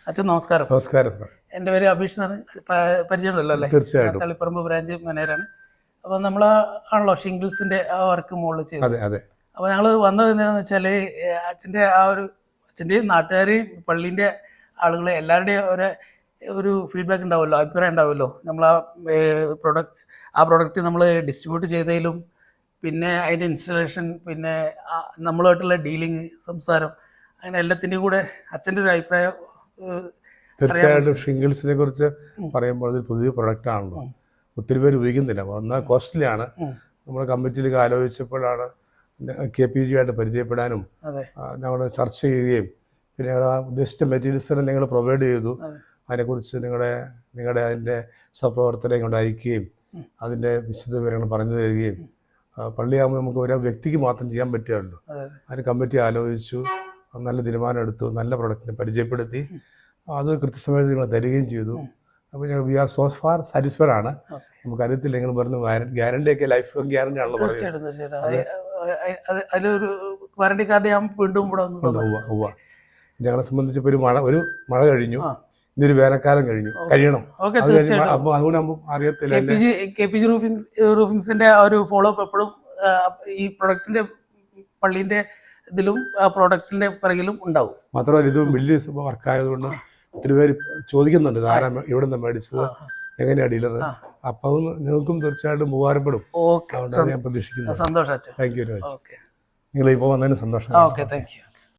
അച്ഛൻ നമസ്കാരം. നമസ്കാരം. എൻ്റെ പേര് അഭീഷ് എന്നാണ്. പരിചയമുണ്ടല്ലോ അല്ലേ? തീർച്ചയായിട്ടും. തളിപ്പറമ്പ് ബ്രാഞ്ച് മാനേജറാണ്. അപ്പോൾ നമ്മൾ ആണല്ലോ ഷിംഗിൾസിൻ്റെ ആ വർക്ക് മുകളിൽ ചെയ്തത്. അതെ അതെ. അപ്പോൾ ഞങ്ങൾ വന്നത് എന്താണെന്ന് വെച്ചാൽ അച്ഛൻ്റെ അച്ഛൻ്റെയും നാട്ടുകാരെയും പള്ളീൻ്റെ ആളുകളെ എല്ലാവരുടെയും ഒരു ഫീഡ്ബാക്ക് ഉണ്ടാവുമല്ലോ, അഭിപ്രായം ഉണ്ടാവുമല്ലോ. നമ്മൾ ആ പ്രൊഡക്റ്റ് നമ്മൾ ഡിസ്ട്രിബ്യൂട്ട് ചെയ്തതിലും പിന്നെ അതിൻ്റെ ഇൻസ്റ്റലേഷൻ, പിന്നെ നമ്മളുമായിട്ടുള്ള ഡീലിങ്, സംസാരം, അങ്ങനെ എല്ലാത്തിൻ്റെയും കൂടെ അച്ഛൻ്റെ ഒരു അഭിപ്രായം. തീർച്ചയായിട്ടും ഷിംഗിൾസിനെ കുറിച്ച് പറയുമ്പോൾ അതൊരു പുതിയ പ്രൊഡക്റ്റ് ആണല്ലോ, ഒത്തിരി പേര് ഉപയോഗിക്കുന്നില്ല. എന്നാൽ കോസ്റ്റ്ലിയാണ്. നമ്മൾ കമ്മിറ്റിയിലേക്ക് ആലോചിച്ചപ്പോഴാണ് KPG ആയിട്ട് പരിചയപ്പെടാനും ഞങ്ങൾ ചർച്ച ചെയ്യുകയും പിന്നെ ഞങ്ങൾ ഉദ്ദേശിച്ച മെറ്റീരിയൽസ് തന്നെ നിങ്ങൾ പ്രൊവൈഡ് ചെയ്തു. അതിനെക്കുറിച്ച് നിങ്ങളുടെ അതിൻ്റെ സഹപ്രവർത്തനം കൊണ്ട് അയക്കുകയും അതിൻ്റെ വിശദവിവരങ്ങൾ പറഞ്ഞു തരികയും, പള്ളിയാകുമ്പോൾ നമുക്ക് ഓരോ വ്യക്തിക്ക് മാത്രം ചെയ്യാൻ പറ്റുകയുള്ളൂ. അതിന് കമ്മിറ്റി ആലോചിച്ചു, നല്ല തീരുമാനം എടുത്തു, നല്ല പ്രൊഡക്റ്റിനെ പരിചയപ്പെടുത്തി, അത് കൃത്യസമയത്ത് നിങ്ങൾ തരികയും ചെയ്തു. അപ്പോൾ ഞങ്ങൾ we are so far satisfied ആണ്. നമുക്കറിയത്തില്ല, നിങ്ങൾ പറഞ്ഞു ഗ്യാരണ്ടിയൊക്കെ ലൈഫ് ലോങ് ഗ്യാരണ്ടി ആണല്ലോ. അതിലൊരു വാറണ്ടി കാർഡ് ഞാൻ വീണ്ടും ഞങ്ങളെ സംബന്ധിച്ച് ഇപ്പോൾ ഒരു മഴ കഴിഞ്ഞു, ഇതൊരു വേനൽക്കാലം കഴിയണം. അപ്പോൾ അതുകൊണ്ട് അറിയത്തില്ല. KPG റൂഫിങ്സിന്റെ ഒരു ഫോളോ അപ്പ് എപ്പോഴും ഈ പ്രൊഡക്റ്റിന്റെ പള്ളീന്റെ ഇതിലും പ്രോഡക്റ്റിന്റെ പിറകിലും ഉണ്ടാവും. മാത്രമല്ല ഇത് വലിയ വർക്കായതുകൊണ്ട് ഒത്തിരി പേര് ചോദിക്കുന്നുണ്ട്, ആരാ ഇവിടെ നിന്ന് മേടിച്ചത്, എങ്ങനെയാണ് ഡീലർ. അപ്പോൾ നിങ്ങൾക്കും തീർച്ചയായിട്ടും ഉപകാരപ്പെടും. അതുകൊണ്ടാണ് ഞാൻ പ്രതീക്ഷിക്കുന്നത്. സന്തോഷം. Thank you very much. നിങ്ങൾ ഇപ്പോൾ വന്നതിന് സന്തോഷം. Okay, thank you.